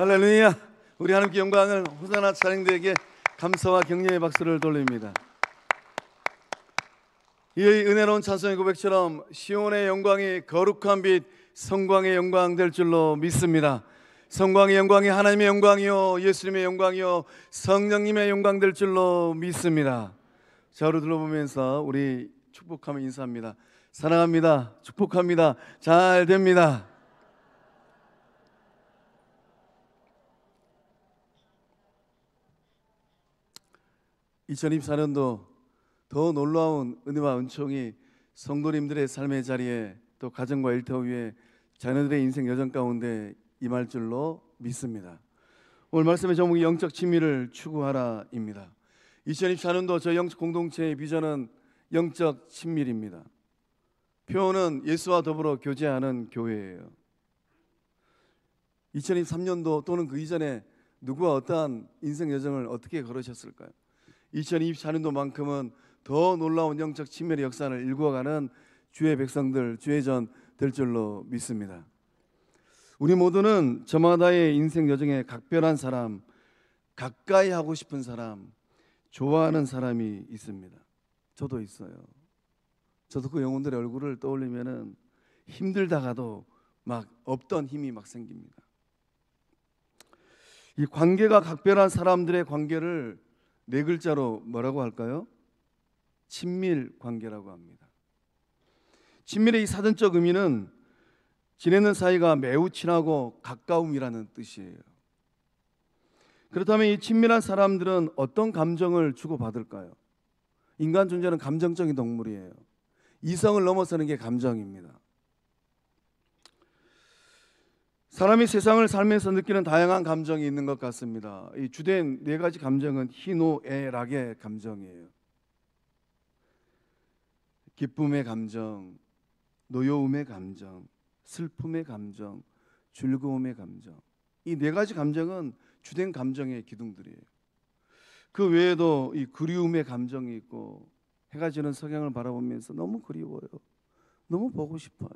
할렐루야. 우리 하나님께 영광을 호산나 찬양대에게 감사와 격려의 박수를 돌립니다. 이 은혜로운 찬송의 고백처럼 시온의 영광이 거룩한 빛 성광의 영광 될 줄로 믿습니다. 성광의 영광이 하나님의 영광이요 예수님의 영광이요 성령님의 영광 될 줄로 믿습니다. 좌우로 둘러보면서 우리 축복하며 인사합니다. 사랑합니다. 축복합니다. 잘 됩니다. (2024년도) 더 놀라운 은혜와 은총이 성도님들의 삶의 자리에 또 가정과 일터 위에 자녀들의 인생 여정 가운데 임할 줄로 믿습니다. 오늘 말씀의 제목이 영적 친밀을 추구하라입니다. 2024년도 저희 영적 공동체의 비전은 영적 친밀입니다. 표현은 예수와 더불어 교제하는 교회예요. 2023년도 또는 그 이전에 누구와 어떠한 인생 여정을 어떻게 걸으셨을까요? 2024년도만큼은 더 놀라운 영적 친밀의 역사를 일구어가는 주의 백성들, 주의 전 될 줄로 믿습니다. 우리 모두는 저마다의 인생 여정에 각별한 사람, 가까이 하고 싶은 사람, 좋아하는 사람이 있습니다. 저도 있어요. 저도 그 영혼들의 얼굴을 떠올리면은 힘들다가도 막 없던 힘이 막 생깁니다. 이 관계가 각별한 사람들의 관계를 네 글자로 뭐라고 할까요? 친밀 관계라고 합니다. 친밀의 이 사전적 의미는 지내는 사이가 매우 친하고 가까움이라는 뜻이에요. 그렇다면 이 친밀한 사람들은 어떤 감정을 주고받을까요? 인간 존재는 감정적인 동물이에요. 이성을 넘어서는 게 감정입니다. 사람이 세상을 살면서 느끼는 다양한 감정이 있는 것 같습니다. 이 주된 네 가지 감정은 희노애락의 감정이에요. 기쁨의 감정, 노여움의 감정, 슬픔의 감정, 즐거움의 감정. 이 네 가지 감정은 주된 감정의 기둥들이에요. 그 외에도 이 그리움의 감정이 있고, 해가 지는 석양을 바라보면서 너무 그리워요. 너무 보고 싶어요.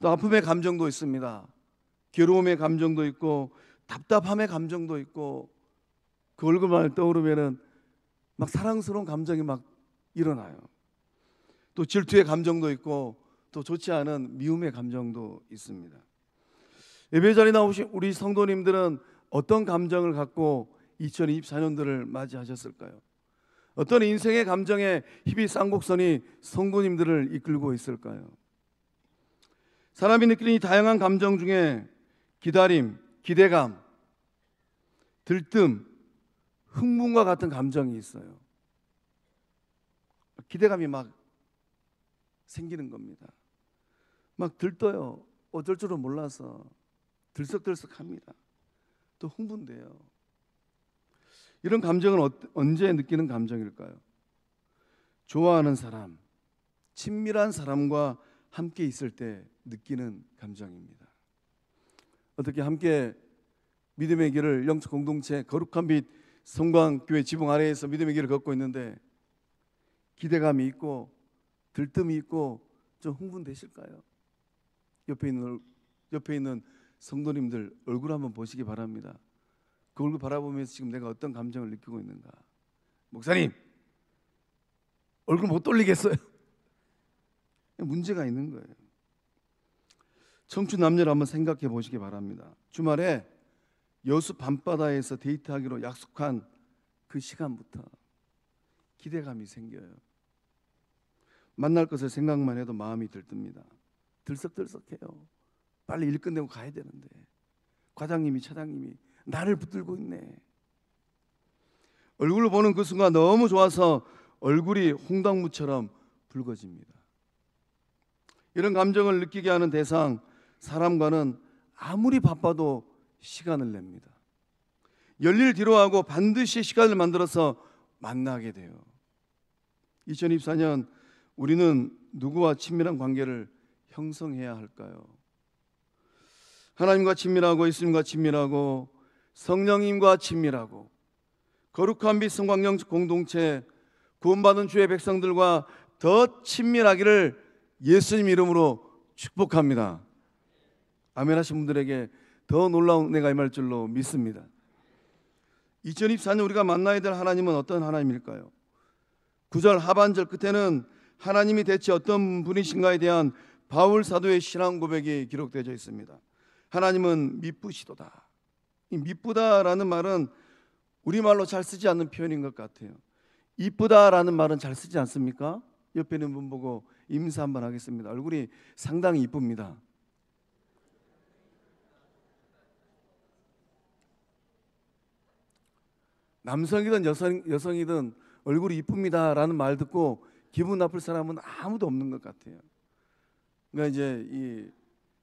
또 아픔의 감정도 있습니다. 괴로움의 감정도 있고 답답함의 감정도 있고, 그 얼굴만 떠오르면은 막 사랑스러운 감정이 막 일어나요. 또 질투의 감정도 있고 또 좋지 않은 미움의 감정도 있습니다. 예배 자리에 나오신 우리 성도님들은 어떤 감정을 갖고 2024년도를 맞이하셨을까요? 어떤 인생의 감정에 희비 쌍곡선이 성도님들을 이끌고 있을까요? 사람이 느끼는 이 다양한 감정 중에 기다림, 기대감, 들뜸, 흥분과 같은 감정이 있어요. 기대감이 막 생기는 겁니다. 막 들떠요. 어쩔 줄은 몰라서 들썩들썩합니다. 또 흥분돼요. 이런 감정은 언제 느끼는 감정일까요? 좋아하는 사람, 친밀한 사람과 함께 있을 때 느끼는 감정입니다. 어떻게 함께 믿음의 길을 영적 공동체 거룩한 빛 성광교회 지붕 아래에서 믿음의 길을 걷고 있는데 기대감이 있고 들뜸이 있고 좀 흥분되실까요? 옆에 있는 성도님들 얼굴 한번 보시기 바랍니다. 그 얼굴 바라보면서 지금 내가 어떤 감정을 느끼고 있는가? 목사님, 얼굴 못 돌리겠어요. 문제가 있는 거예요. 청춘 남녀를 한번 생각해 보시기 바랍니다. 주말에 여수 밤바다에서 데이트하기로 약속한 그 시간부터 기대감이 생겨요. 만날 것을 생각만 해도 마음이 들뜹니다. 들썩들썩해요. 빨리 일 끝내고 가야 되는데 과장님이 차장님이 나를 붙들고 있네. 얼굴을 보는 그 순간 너무 좋아서 얼굴이 홍당무처럼 붉어집니다. 이런 감정을 느끼게 하는 대상, 사람과는 아무리 바빠도 시간을 냅니다. 열일 뒤로하고 반드시 시간을 만들어서 만나게 돼요. 2024년 우리는 누구와 친밀한 관계를 형성해야 할까요? 하나님과 친밀하고 예수님과 친밀하고 성령님과 친밀하고 거룩한 빛 성광영적 공동체 구원받은 주의 백성들과 더 친밀하기를 예수님 이름으로 축복합니다. 아멘 하신 분들에게 더 놀라운 은혜가 임할 줄로 믿습니다. 2024년 우리가 만나야 될 하나님은 어떤 하나님일까요? 9절 하반절 끝에는 하나님이 대체 어떤 분이신가에 대한 바울 사도의 신앙 고백이 기록되어 있습니다. 하나님은 미쁘시도다. 이 미쁘다라는 말은 우리말로 잘 쓰지 않는 표현인 것 같아요. 이쁘다라는 말은 잘 쓰지 않습니까? 옆에 있는 분 보고 인사 한번 하겠습니다. 얼굴이 상당히 이쁩니다. 남성이든 여성이든 얼굴이 이쁩니다라는 말 듣고 기분 나쁠 사람은 아무도 없는 것 같아요. 그러니까 이제 이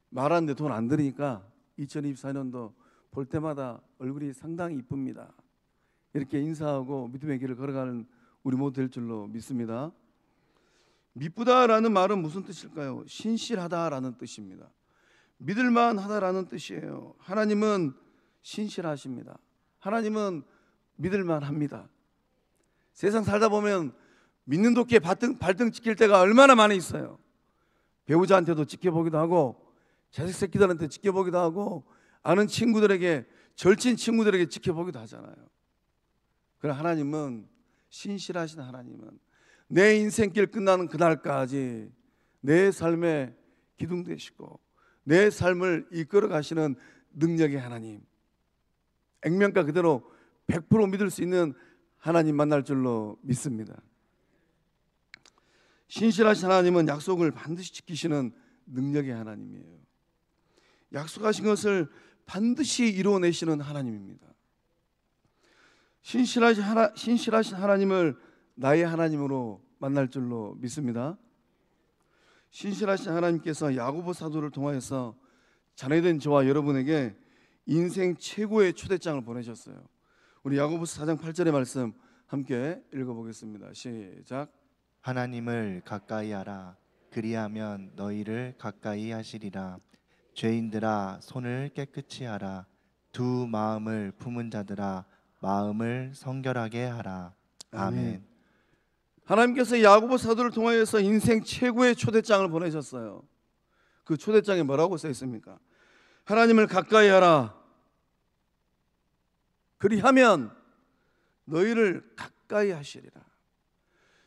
말하는데 돈 안 들으니까 2024년도 볼 때마다 얼굴이 상당히 이쁩니다. 이렇게 인사하고 믿음의 길을 걸어가는 우리 모두 될 줄로 믿습니다. 미쁘다라는 말은 무슨 뜻일까요? 신실하다라는 뜻입니다. 믿을만하다라는 뜻이에요. 하나님은 신실하십니다. 하나님은 믿을만합니다. 세상 살다 보면 믿는 도끼에 발등 찍힐 때가 얼마나 많이 있어요. 배우자한테도 지켜보기도 하고 자식 새끼들한테 지켜보기도 하고 아는 친구들에게, 절친 친구들에게 지켜보기도 하잖아요. 그러나 하나님은, 신실하신 하나님은 내 인생길 끝나는 그날까지 내 삶에 기둥되시고 내 삶을 이끌어 가시는 능력의 하나님, 액면가 그대로 100% 믿을 수 있는 하나님 만날 줄로 믿습니다. 신실하신 하나님은 약속을 반드시 지키시는 능력의 하나님이에요. 약속하신 것을 반드시 이루어내시는 하나님입니다. 신실하신 하나님을 나의 하나님으로 만날 줄로 믿습니다. 신실하신 하나님께서 야고보 사도를 통하여서 자녀된 저와 여러분에게 인생 최고의 초대장을 보내셨어요. 우리 야고보서 4장 8절의 말씀 함께 읽어보겠습니다. 시작. 하나님을 가까이 하라. 그리하면 너희를 가까이 하시리라. 죄인들아 손을 깨끗이 하라. 두 마음을 품은 자들아 마음을 성결하게 하라. 아멘. 하나님께서 야고보 사도를 통하여서 인생 최고의 초대장을 보내셨어요. 그 초대장에 뭐라고 써 있습니까? 하나님을 가까이 하라. 그리하면 너희를 가까이 하시리라.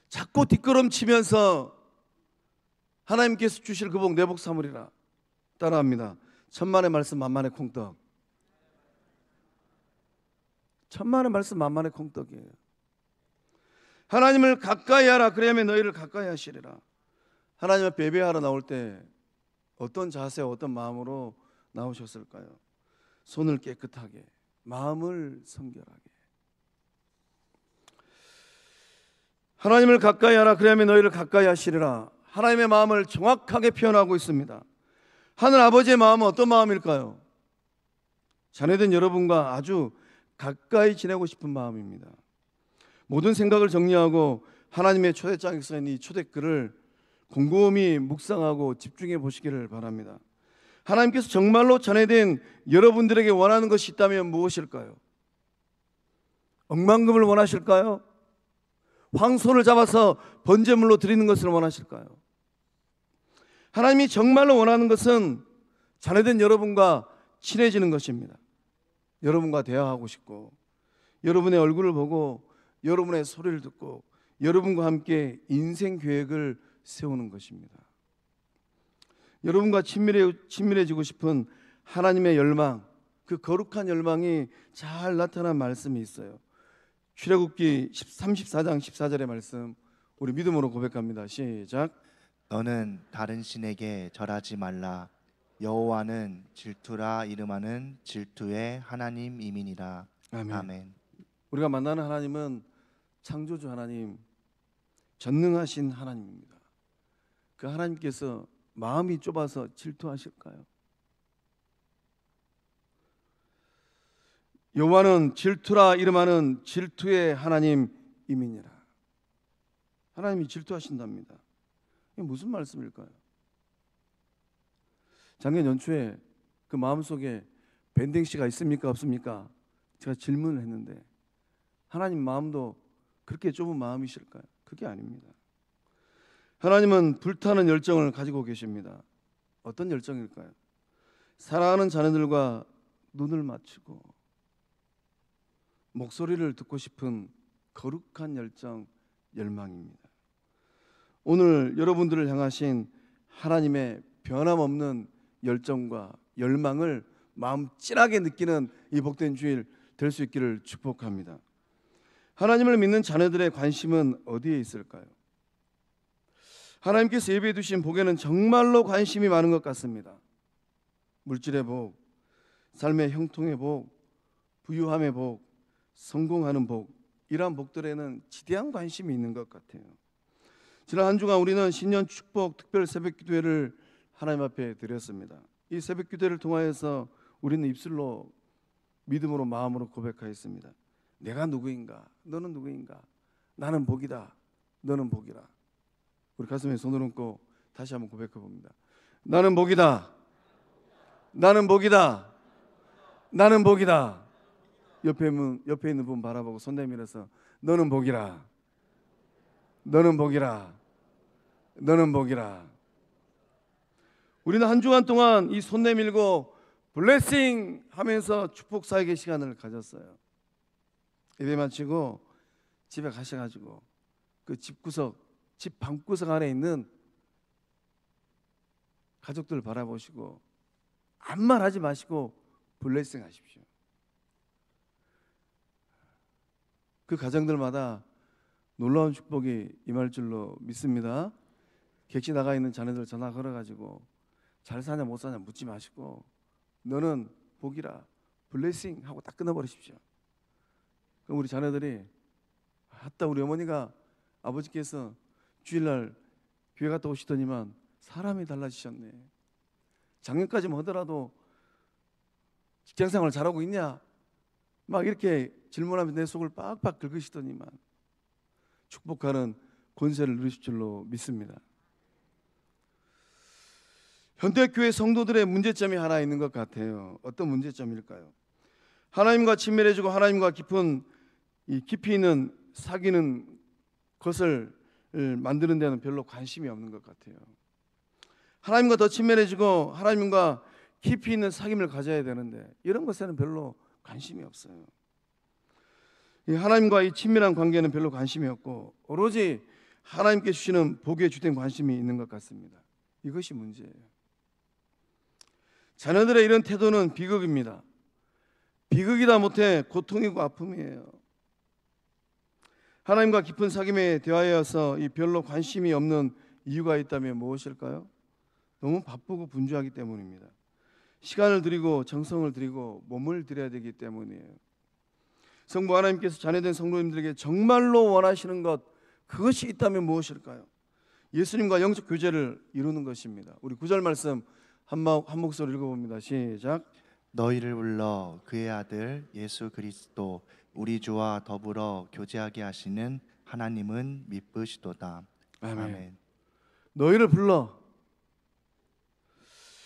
자꾸 뒷걸음치면서 하나님께서 주실 그 복 내 복 삼으리라. 따라합니다. 천만의 말씀 만만의 콩떡. 천만의 말씀 만만의 콩떡이에요. 하나님을 가까이 하라. 그러면 너희를 가까이 하시리라. 하나님 앞에 예배하러 나올 때 어떤 자세와 어떤 마음으로 나오셨을까요? 손을 깨끗하게, 마음을 성결하게. 하나님을 가까이 하라. 그러면 너희를 가까이 하시리라. 하나님의 마음을 정확하게 표현하고 있습니다. 하늘 아버지의 마음은 어떤 마음일까요? 자녀된 여러분과 아주 가까이 지내고 싶은 마음입니다. 모든 생각을 정리하고 하나님의 초대장에 써 있는 이 초대글을 곰곰이 묵상하고 집중해 보시기를 바랍니다. 하나님께서 정말로 자녀된 여러분들에게 원하는 것이 있다면 무엇일까요? 억만금을 원하실까요? 황소를 잡아서 번제물로 드리는 것을 원하실까요? 하나님이 정말로 원하는 것은 자녀된 여러분과 친해지는 것입니다. 여러분과 대화하고 싶고, 여러분의 얼굴을 보고 여러분의 소리를 듣고 여러분과 함께 인생 계획을 세우는 것입니다. 여러분과 친밀해지고 싶은 하나님의 열망, 그 거룩한 열망이 잘 나타난 말씀이 있어요. 출애굽기 34장 14절의 말씀 우리 믿음으로 고백합니다. 시작. 너는 다른 신에게 절하지 말라. 여호와는 질투라 이름하는 질투의 하나님이니라. 아멘. 아멘. 우리가 만나는 하나님은 창조주 하나님, 전능하신 하나님입니다. 그 하나님께서 마음이 좁아서 질투하실까요? 여호와는 질투라 이름하는 질투의 하나님이니라. 하나님이 질투하신답니다. 이게 무슨 말씀일까요? 작년 연초에 그 마음속에 밴댕 씨가 있습니까 없습니까? 제가 질문을 했는데 하나님 마음도 그렇게 좁은 마음이실까요? 그게 아닙니다. 하나님은 불타는 열정을 가지고 계십니다. 어떤 열정일까요? 사랑하는 자녀들과 눈을 맞추고 목소리를 듣고 싶은 거룩한 열정, 열망입니다. 오늘 여러분들을 향하신 하나님의 변함없는 열정과 열망을 마음 찐하게 느끼는 이 복된 주일 될 수 있기를 축복합니다. 하나님을 믿는 자녀들의 관심은 어디에 있을까요? 하나님께서 예비해 두신 복에는 정말로 관심이 많은 것 같습니다. 물질의 복, 삶의 형통의 복, 부유함의 복, 성공하는 복, 이러한 복들에는 지대한 관심이 있는 것 같아요. 지난 한 주간 우리는 신년 축복 특별 새벽 기도회를 하나님 앞에 드렸습니다. 이 새벽 기도회를 통하여서 우리는 입술로 믿음으로 마음으로 고백하였습니다. 내가 누구인가? 너는 누구인가? 나는 복이다. 너는 복이라. 우리 가슴에 손을 얹고 다시 한번 고백해 봅니다. 나는 복이다. 나는 복이다. 나는 복이다. 옆에 있는 분 바라보고 손 내밀어서 너는 복이라. 너는 복이라. 너는 복이라. 우리는 한 주간 동안 이 손 내밀고 블레싱 하면서 축복 사역의 시간을 가졌어요. 예배 마치고 집에 가셔가지고 그 집구석, 집 방구석 안에 있는 가족들 바라보시고 아무 말 하지 마시고 블레싱 하십시오. 그 가정들마다 놀라운 축복이 임할 줄로 믿습니다. 객지 나가 있는 자녀들 전화 걸어가지고 잘 사냐 못 사냐 묻지 마시고 너는 복이라 블레싱 하고 딱 끊어버리십시오. 그럼 우리 자녀들이 아따 우리 어머니가 아버지께서 주일날 교회 갔다 오시더니만 사람이 달라지셨네. 작년까지만 하더라도 직장생활 잘하고 있냐? 막 이렇게 질문하면 내 속을 빡빡 긁으시더니만 축복하는 권세를 누리실 줄로 믿습니다. 현대교회 성도들의 문제점이 하나 있는 것 같아요. 어떤 문제점일까요? 하나님과 친밀해지고 하나님과 깊이 있는 사귀는 것을 만드는 데는 별로 관심이 없는 것 같아요. 하나님과 더 친밀해지고 하나님과 깊이 있는 사귐을 가져야 되는데 이런 것에는 별로 관심이 없어요. 하나님과 이 친밀한 관계는 별로 관심이 없고 오로지 하나님께 주시는 복에 주된 관심이 있는 것 같습니다. 이것이 문제예요. 자녀들의 이런 태도는 비극입니다. 비극이다 못해 고통이고 아픔이에요. 하나님과 깊은 사귐에 대하여서 이 별로 관심이 없는 이유가 있다면 무엇일까요? 너무 바쁘고 분주하기 때문입니다. 시간을 들이고 정성을 들이고 몸을 들여야 되기 때문이에요. 성부 하나님께서 자녀된 성도님들에게 정말로 원하시는 것, 그것이 있다면 무엇일까요? 예수님과 영적 교제를 이루는 것입니다. 우리 9절 말씀 한 목소리 읽어봅니다. 시작. 너희를 불러 그의 아들 예수 그리스도 우리 주와 더불어 교제하게 하시는 하나님은 미쁘시도다. 아멘. 너희를 불러.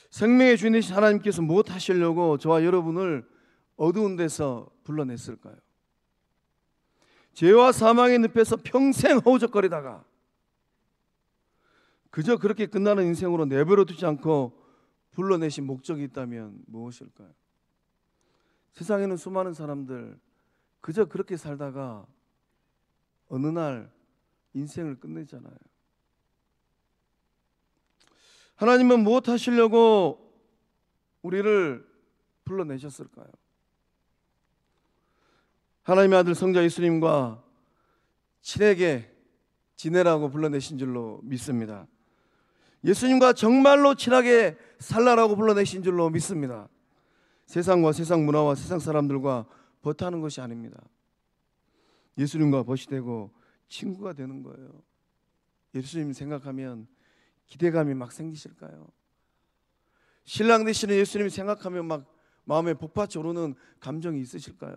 생명의 주인이신 하나님께서 무엇 하시려고 저와 여러분을 어두운 데서 불러냈을까요? 죄와 사망의 늪에서 평생 허우적거리다가 그저 그렇게 끝나는 인생으로 내버려 두지 않고 불러내신 목적이 있다면 무엇일까요? 세상에는 수많은 사람들 그저 그렇게 살다가 어느 날 인생을 끝내잖아요. 하나님은 무엇 하시려고 우리를 불러내셨을까요? 하나님의 아들 성자 예수님과 친하게 지내라고 불러내신 줄로 믿습니다. 예수님과 정말로 친하게 살라라고 불러내신 줄로 믿습니다. 세상과 세상 문화와 세상 사람들과 버타는 것이 아닙니다. 예수님과 벗이 되고 친구가 되는 거예요. 예수님 생각하면 기대감이 막 생기실까요? 신랑 되시는 예수님 생각하면 막 마음에 복받쳐 오르는 감정이 있으실까요?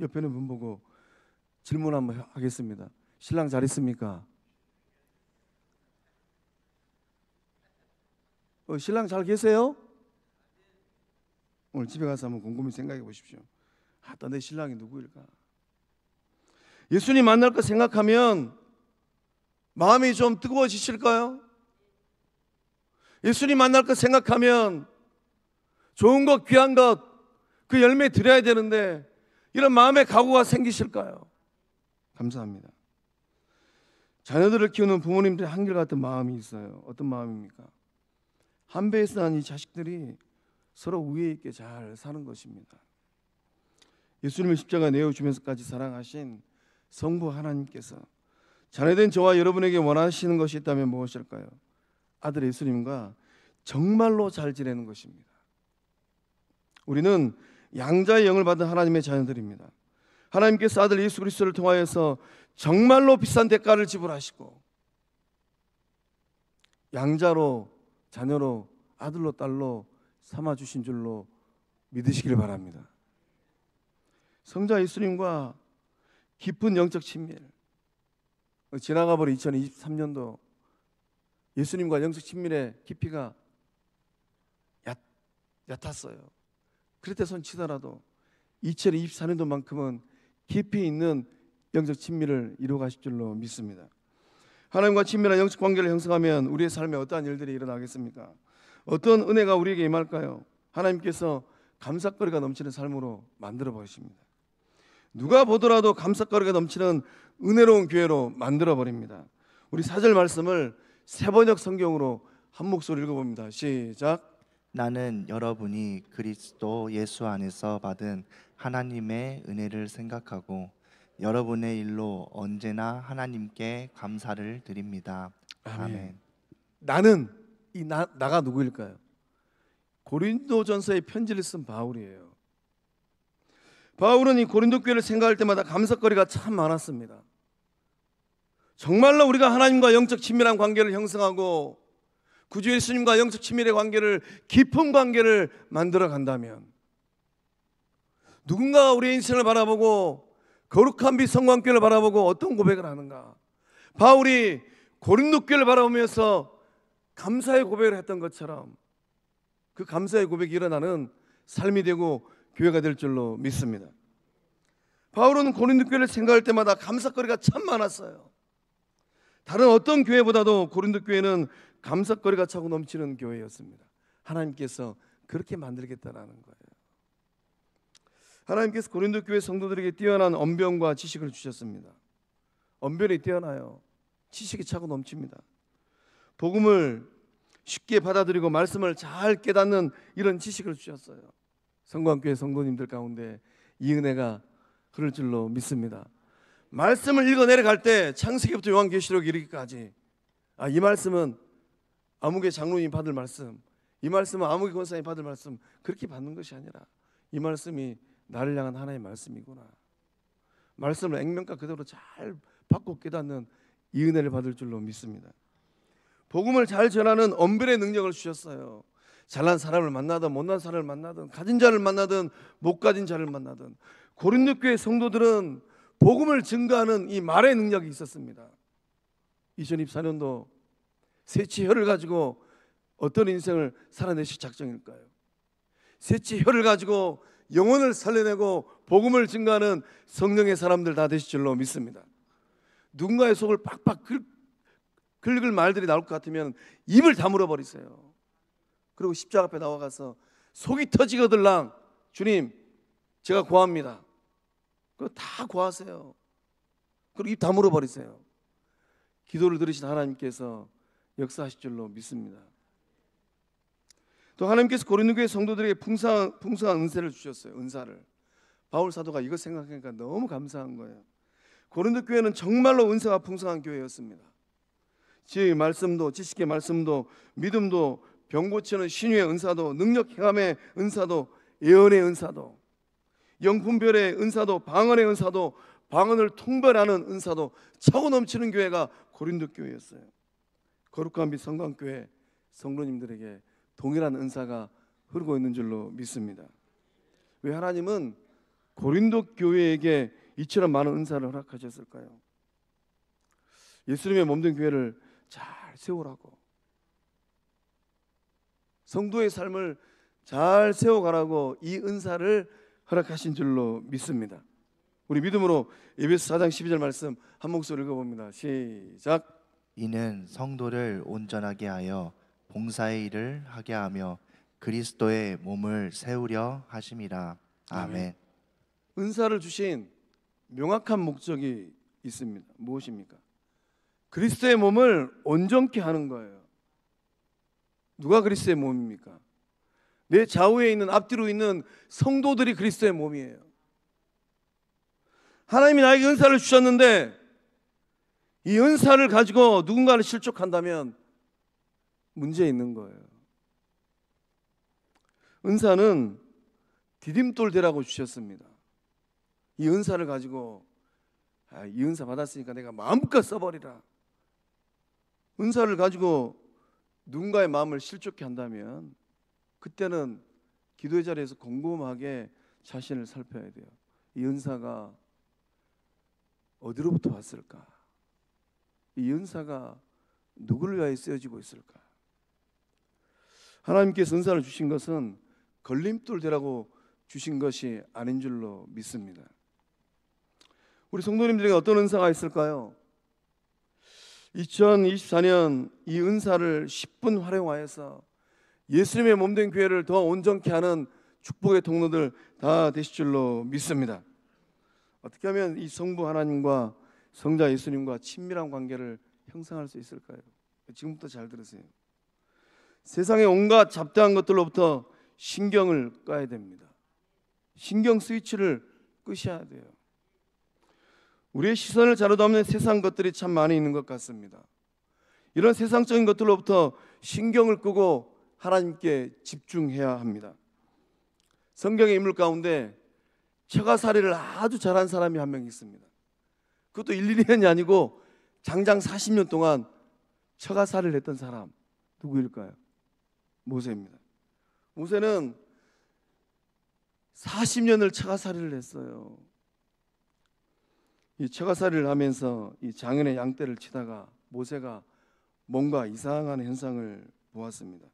옆에 있는 분 보고 질문 한번 하겠습니다. 신랑 잘 있습니까? 신랑 잘 계세요? 오늘 집에 가서 한번 곰곰이 생각해 보십시오. 내 신랑이 누구일까? 예수님 만날 거 생각하면 마음이 좀 뜨거워지실까요? 예수님 만날 거 생각하면 좋은 것, 귀한 것, 그 열매 드려야 되는데 이런 마음의 각오가 생기실까요? 감사합니다. 자녀들을 키우는 부모님들의 한결같은 마음이 있어요. 어떤 마음입니까? 한 배에서 난 이 자식들이 서로 우애 있게 잘 사는 것입니다. 예수님을 십자가 내어주면서까지 사랑하신 성부 하나님께서 자녀된 저와 여러분에게 원하시는 것이 있다면 무엇일까요? 아들 예수님과 정말로 잘 지내는 것입니다. 우리는 양자의 영을 받은 하나님의 자녀들입니다. 하나님께서 아들 예수 그리스도를 통하여서 정말로 비싼 대가를 지불하시고 양자로 자녀로 아들로 딸로 삼아주신 줄로 믿으시길 바랍니다. 성자 예수님과 깊은 영적 친밀, 지나가버린 2023년도 예수님과 영적 친밀의 깊이가 얕았어요. 그렇다 손 치더라도 2024년도만큼은 깊이 있는 영적 친밀을 이루어가실 줄로 믿습니다. 하나님과 친밀한 영적 관계를 형성하면 우리의 삶에 어떠한 일들이 일어나겠습니까? 어떤 은혜가 우리에게 임할까요? 하나님께서 감사거리가 넘치는 삶으로 만들어 버리십니다. 누가 보더라도 감사거리가 넘치는 은혜로운 교회로 만들어 버립니다. 우리 4절 말씀을 세번역 성경으로 한 목소리 읽어봅니다. 시작. 나는 여러분이 그리스도 예수 안에서 받은 하나님의 은혜를 생각하고 여러분의 일로 언제나 하나님께 감사를 드립니다. 아멘. 나는 이 나가 누구일까요? 고린도전서의 편지를 쓴 바울이에요. 바울은 이 고린도 교회를 생각할 때마다 감사거리가 참 많았습니다. 정말로 우리가 하나님과 영적 친밀한 관계를 형성하고 구주 예수님과 영적 친밀의 관계를 깊은 관계를 만들어 간다면 누군가가 우리의 인생을 바라보고 거룩한 빛 성광교회를 바라보고 어떤 고백을 하는가? 바울이 고린도 교회를 바라보면서 감사의 고백을 했던 것처럼 그 감사의 고백이 일어나는 삶이 되고 교회가 될 줄로 믿습니다. 바울은 고린도 교회를 생각할 때마다 감사거리가 참 많았어요. 다른 어떤 교회보다도 고린도 교회는 감사거리가 차고 넘치는 교회였습니다. 하나님께서 그렇게 만들겠다라는 거예요. 하나님께서 고린도 교회 성도들에게 뛰어난 언변과 지식을 주셨습니다. 언변이 뛰어나요. 지식이 차고 넘칩니다. 복음을 쉽게 받아들이고 말씀을 잘 깨닫는 이런 지식을 주셨어요. 성광교회 성도님들 가운데 이 은혜가 흐를 줄로 믿습니다. 말씀을 읽어 내려갈 때 창세기부터 요한계시록 이르기까지 이 말씀은 아무개 장로님이 받을 말씀, 이 말씀은 아무개 권사님이 받을 말씀 그렇게 받는 것이 아니라 이 말씀이 나를 향한 하나의 말씀이구나. 말씀을 액면가 그대로 잘 받고 깨닫는 이 은혜를 받을 줄로 믿습니다. 복음을 잘 전하는 언변의 능력을 주셨어요. 잘난 사람을 만나든 못난 사람을 만나든 가진 자를 만나든 못 가진 자를 만나든 고린도 교회 성도들은 복음을 증거하는 이 말의 능력이 있었습니다. 2024년도 새치혀를 가지고 어떤 인생을 살아내실 작정일까요? 새치혀를 가지고 영혼을 살려내고 복음을 증거하는 성령의 사람들 다 되실 줄로 믿습니다. 누군가의 속을 팍팍 긁을 말들이 나올 것 같으면 입을 다물어 버리세요. 그리고 십자가 앞에 나와가서 속이 터지거들랑 주님 제가 고합니다. 그거 다 고하세요. 그리고 입 다물어 버리세요. 기도를 들으신 하나님께서 역사하실 줄로 믿습니다. 또 하나님께서 고린도 교회 성도들에게 풍성한 은혜를 주셨어요. 은사를. 바울 사도가 이거 생각하니까 너무 감사한 거예요. 고린도 교회는 정말로 은사가 풍성한 교회였습니다. 지혜의 말씀도 지식의 말씀도 믿음도 병 고치는 신유의 은사도 능력 행함의 은사도 예언의 은사도 영분별의 은사도 방언의 은사도 방언을 통별하는 은사도 차고 넘치는 교회가 고린도 교회였어요. 거룩한 빛 성광교회 성도님들에게 동일한 은사가 흐르고 있는 줄로 믿습니다. 왜 하나님은 고린도 교회에게 이처럼 많은 은사를 허락하셨을까요? 예수님의 몸된 교회를 잘 세우라고, 성도의 삶을 잘 세워가라고 이 은사를 허락하신 줄로 믿습니다. 우리 믿음으로 에베소 4장 12절 말씀 한 목소리 읽어봅니다. 시작. 이는 성도를 온전하게 하여 봉사의 일을 하게 하며 그리스도의 몸을 세우려 하심이라. 아멘. 은사를 주신 명확한 목적이 있습니다. 무엇입니까? 그리스도의 몸을 온전케 하는 거예요. 누가 그리스도의 몸입니까? 내 좌우에 있는, 앞뒤로 있는 성도들이 그리스도의 몸이에요. 하나님이 나에게 은사를 주셨는데 이 은사를 가지고 누군가를 실족한다면 문제 있는 거예요. 은사는 디딤돌 되라고 주셨습니다. 이 은사를 가지고 이 은사 받았으니까 내가 마음껏 써버리라. 은사를 가지고 누군가의 마음을 실족케 한다면 그때는 기도의 자리에서 곰곰하게 자신을 살펴야 돼요. 이 은사가 어디로부터 왔을까? 이 은사가 누구를 위하여 쓰여지고 있을까? 하나님께서 은사를 주신 것은 걸림돌 되라고 주신 것이 아닌 줄로 믿습니다. 우리 성도님들에게 어떤 은사가 있을까요? 2024년 이 은사를 10분 활용하여서 예수님의 몸된 교회를 더 온전케 하는 축복의 통로들 다 되실 줄로 믿습니다. 어떻게 하면 이 성부 하나님과 성자 예수님과 친밀한 관계를 형성할 수 있을까요? 지금부터 잘 들으세요. 세상의 온갖 잡다한 것들로부터 신경을 꺼야 됩니다. 신경 스위치를 끄셔야 돼요. 우리의 시선을 자료담는 세상 것들이 참 많이 있는 것 같습니다. 이런 세상적인 것들로부터 신경을 끄고 하나님께 집중해야 합니다. 성경의 인물 가운데 처가살이를 아주 잘한 사람이 한 명 있습니다. 그것도 1, 2년이 아니고 장장 40년 동안 처가살이를 했던 사람 누구일까요? 모세입니다. 모세는 40년을 처가살이를 했어요. 이 처가살이를 하면서 이 장인의 양떼를 치다가 모세가 뭔가 이상한 현상을 보았습니다.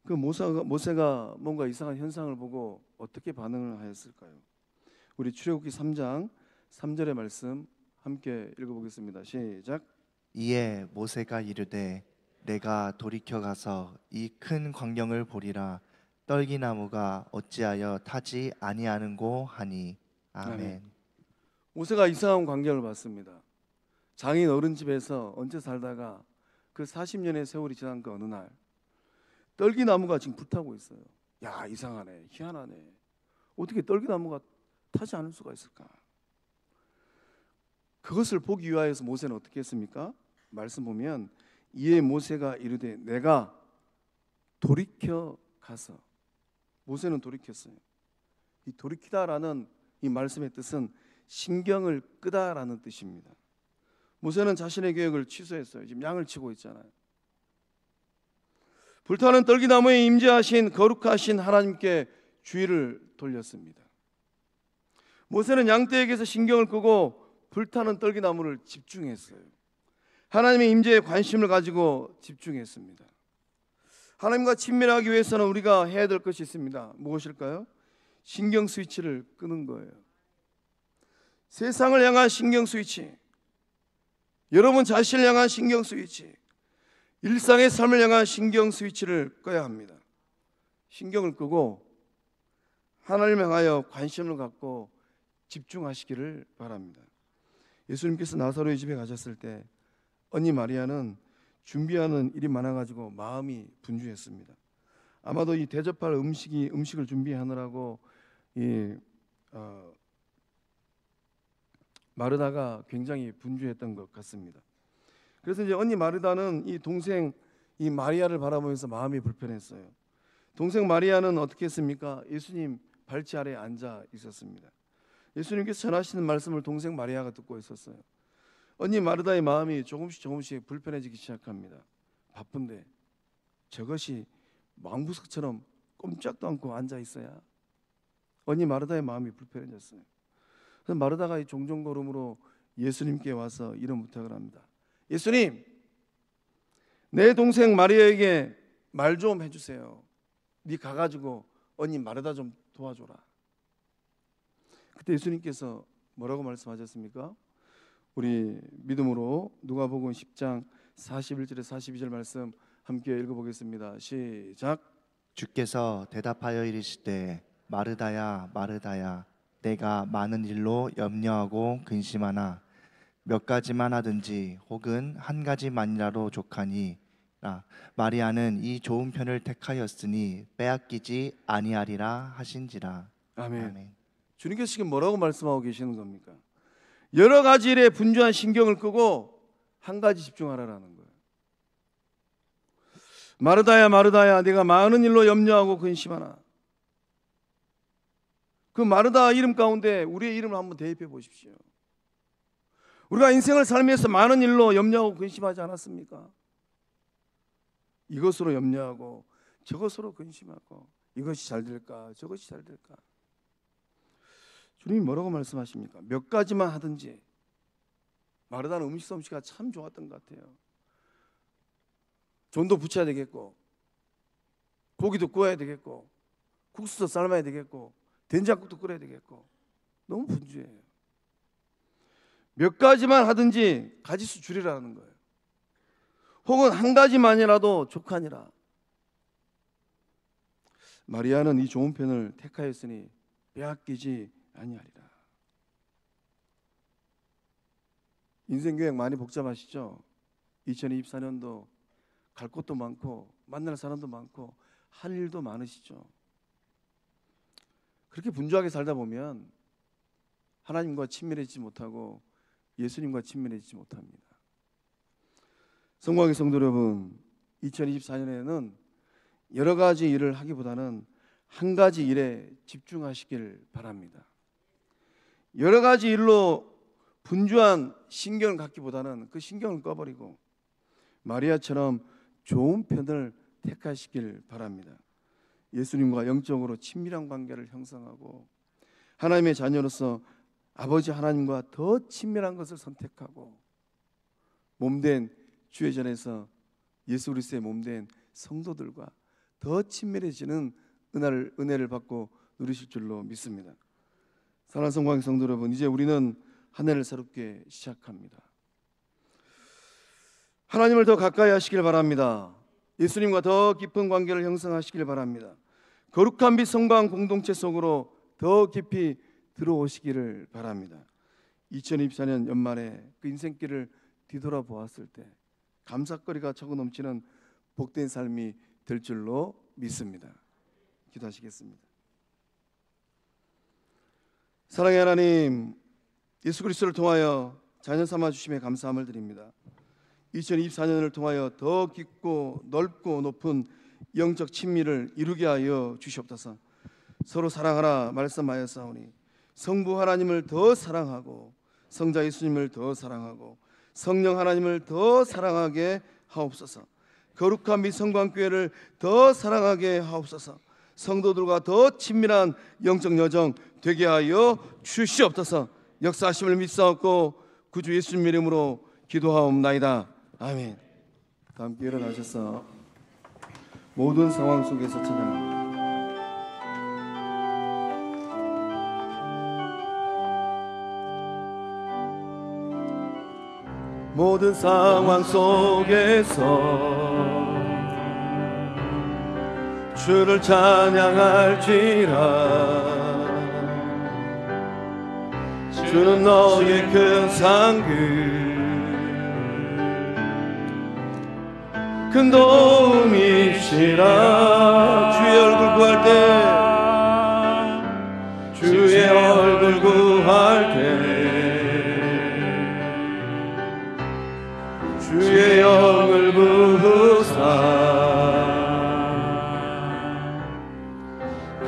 그 모세가 뭔가 이상한 현상을 보고 어떻게 반응을 하였을까요? 우리 출애굽기 3장 3절의 말씀 함께 읽어보겠습니다. 시작. 이에 모세가 이르되 내가 돌이켜 가서 이 큰 광경을 보리라. 떨기나무가 어찌하여 타지 아니하는고 하니. 아멘. 모세가 이상한 광경을 봤습니다. 장인 어른 집에서 언제 살다가 그 40년의 세월이 지난 그 어느 날 떨기나무가 지금 불타고 있어요. 야, 이상하네, 희한하네. 어떻게 떨기나무가 타지 않을 수가 있을까? 그것을 보기 위하여서 모세는 어떻게 했습니까? 말씀 보면 이에 모세가 이르되 내가 돌이켜 가서. 모세는 돌이켰어요. 이 돌이키다라는 이 말씀의 뜻은 신경을 끄다라는 뜻입니다. 모세는 자신의 계획을 취소했어요. 지금 양을 치고 있잖아요. 불타는 떨기나무에 임재하신 거룩하신 하나님께 주의를 돌렸습니다. 모세는 양떼에게서 신경을 끄고 불타는 떨기나무를 집중했어요. 하나님의 임재에 관심을 가지고 집중했습니다. 하나님과 친밀하기 위해서는 우리가 해야 될 것이 있습니다. 무엇일까요? 신경 스위치를 끄는 거예요. 세상을 향한 신경 스위치, 여러분 자신을 향한 신경 스위치, 일상의 삶을 향한 신경 스위치를 꺼야 합니다. 신경을 끄고 하나님을 향하여 관심을 갖고 집중하시기를 바랍니다. 예수님께서 나사로의 집에 가셨을 때 언니 마리아는 준비하는 일이 많아가지고 마음이 분주했습니다. 아마도 이 대접할 음식을 준비하느라고 마르다가 굉장히 분주했던 것 같습니다. 그래서 이제 언니 마르다는 이 동생 이 마리아를 바라보면서 마음이 불편했어요. 동생 마리아는 어떻게 했습니까? 예수님 발치 아래에 앉아 있었습니다. 예수님께서 전하시는 말씀을 동생 마리아가 듣고 있었어요. 언니 마르다의 마음이 조금씩 불편해지기 시작합니다. 바쁜데 저것이 왕구석처럼 꼼짝도 않고 앉아 있어야. 언니 마르다의 마음이 불편해졌어요. 그래서 마르다가 이 종종 걸음으로 예수님께 와서 이런 부탁을 합니다. 예수님, 내 동생 마리아에게 말 좀 해주세요. 네 가가지고 언니 마르다 좀 도와줘라. 그때 예수님께서 뭐라고 말씀하셨습니까? 우리 믿음으로 누가복음 10장 41절에 42절 말씀 함께 읽어보겠습니다. 시작. 주께서 대답하여 이르시되 마르다야 마르다야 내가 많은 일로 염려하고 근심하나 몇 가지만 하든지 혹은 한 가지만이라도 족하니 마리아는 이 좋은 편을 택하였으니 빼앗기지 아니하리라 하신지라. 아멘. 아멘. 주님께서 지금 뭐라고 말씀하고 계시는 겁니까? 여러 가지 일에 분주한 신경을 끄고 한 가지 집중하라라는 거예요. 마르다야 마르다야 내가 많은 일로 염려하고 근심하나. 그 마르다 이름 가운데 우리의 이름을 한번 대입해 보십시오. 우리가 인생을 살면서 많은 일로 염려하고 근심하지 않았습니까? 이것으로 염려하고 저것으로 근심하고 이것이 잘 될까 저것이 잘 될까. 주님이 뭐라고 말씀하십니까? 몇 가지만 하든지. 마르다는 음식 솜씨가 참 좋았던 것 같아요. 전도 부쳐야 되겠고 고기도 구워야 되겠고 국수도 삶아야 되겠고 된장국도 끓여야 되겠고 너무 분주해요. 몇 가지만 하든지 가지수 줄이라는 거예요. 혹은 한 가지만이라도 족하니라. 마리아는 이 좋은 편을 택하였으니 빼앗기지 아니하리라. 인생 계획 많이 복잡하시죠? 2024년도 갈 곳도 많고 만날 사람도 많고 할 일도 많으시죠? 그렇게 분주하게 살다 보면 하나님과 친밀해지지 못하고 예수님과 친밀해지지 못합니다. 성공하게 성도 여러분, 2024년에는 여러 가지 일을 하기보다는 한 가지 일에 집중하시길 바랍니다. 여러 가지 일로 분주한 신경을 갖기보다는 그 신경을 꺼버리고 마리아처럼 좋은 편을 택하시길 바랍니다. 예수님과 영적으로 친밀한 관계를 형성하고 하나님의 자녀로서 아버지 하나님과 더 친밀한 것을 선택하고 몸된 주의 전에서 예수 그리스도의 몸된 성도들과 더 친밀해지는 은혜를 받고 누리실 줄로 믿습니다. 사랑하는 성광 성도 여러분, 이제 우리는 한 해를 새롭게 시작합니다. 하나님을 더 가까이 하시길 바랍니다. 예수님과 더 깊은 관계를 형성하시길 바랍니다. 거룩한 빛 성광 공동체 속으로 더 깊이 들어오시기를 바랍니다. 2024년 연말에 그 인생길을 뒤돌아보았을 때 감사거리가 차고 넘치는 복된 삶이 될 줄로 믿습니다. 기도하시겠습니다. 사랑의 하나님, 예수 그리스도를 통하여 자녀 삼아 주심에 감사함을 드립니다. 2024년을 통하여 더 깊고 넓고 높은 영적 친밀을 이루게 하여 주시옵소서. 서로 사랑하라 말씀하였사오니 성부 하나님을 더 사랑하고 성자 예수님을 더 사랑하고 성령 하나님을 더 사랑하게 하옵소서. 거룩한 및 성광교회를 더 사랑하게 하옵소서. 성도들과 더 친밀한 영적 여정 되게 하여 주시옵소서. 역사하심을 믿사옵고 구주 예수님 이름으로 기도하옵나이다. 아멘. 다 함께 일어나셔서 모든 상황 속에서 찬양합니다. 모든 상황 속에서 주를 찬양할지라. 주는 너의 큰 상급 큰 도움이시라. 주의 얼굴 구할 때 주의 얼굴 구할 때 주의 영을 부으사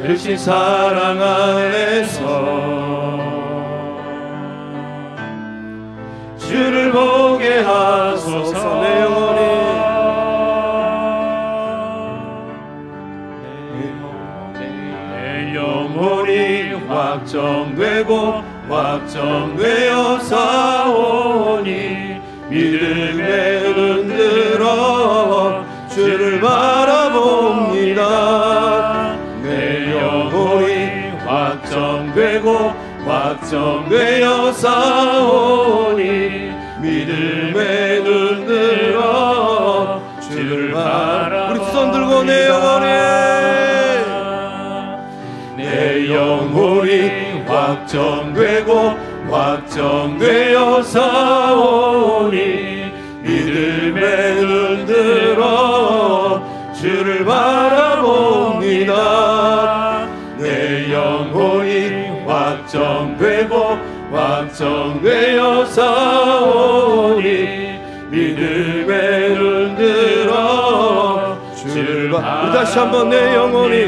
크신 사랑 안에서 주를 보게 하소서. 내 영혼이 확정되고 확정되어 사오니 믿음에 흔들어 주를 바라봅니다. 내 영혼이 확정되고 확정되어 사오니 믿음에 흔들어 주를 바라봅니다. 우리 손 들고 내 영혼이 내 영혼이 확정되고 확정되어 사오니 믿음에 눈 들어 주를 바라봅니다. 내 영혼이 확정되고 확정되어 사오니 믿음에 눈 들어 주를 바라봅니다. 다시 한번 내 영혼이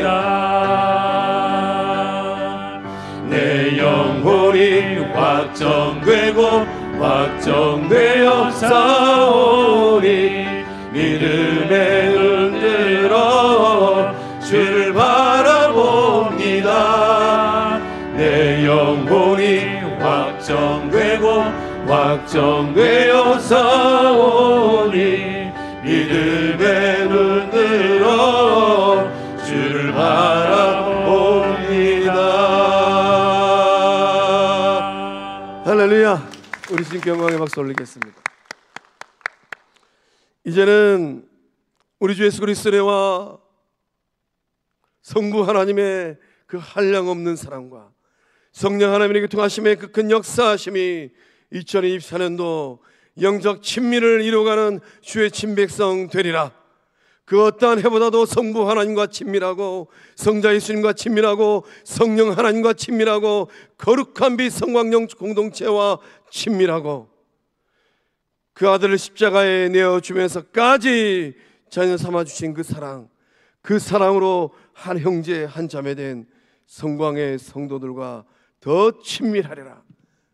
내 영혼이 확정되고 확정되어 사오니 믿음에 눈 들어 주를 바라봅니다. 내 영혼이 확정되고 확정되어 사오니 믿음에 눈 들어 주를 바라봅니다. 할렐루야. 우리 주님께 영광의 박수 올리겠습니다. 이제는 우리 주 예수 그리스도의 은혜와 성부 하나님의 그 한량없는 사랑과 성령 하나님의 교통하심의 그 큰 역사하심이 2024년도 영적 친밀을 이루어가는 주의 친백성 되리라. 그 어떠한 해보다도 성부 하나님과 친밀하고 성자 예수님과 친밀하고 성령 하나님과 친밀하고 거룩한 빛 성광영 공동체와 친밀하고 그 아들을 십자가에 내어주면서까지 자녀 삼아주신 그 사랑, 그 사랑으로 한 형제 한 자매 된 성광의 성도들과 더 친밀하리라.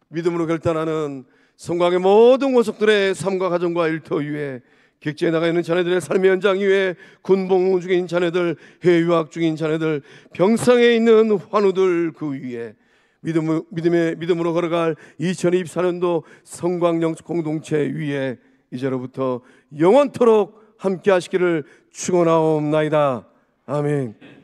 믿음으로 결단하는 성광의 모든 권속들의 삶과 가정과 일터 위에 객지에 나가 있는 자녀들의 삶의 현장 위에 군복무 중인 자녀들, 해외 유학 중인 자녀들, 병상에 있는 환우들 그 위에 믿음으로 걸어갈 2024년도 성광영 공동체 위에 이제로부터 영원토록 함께 하시기를 축원하옵나이다. 아멘.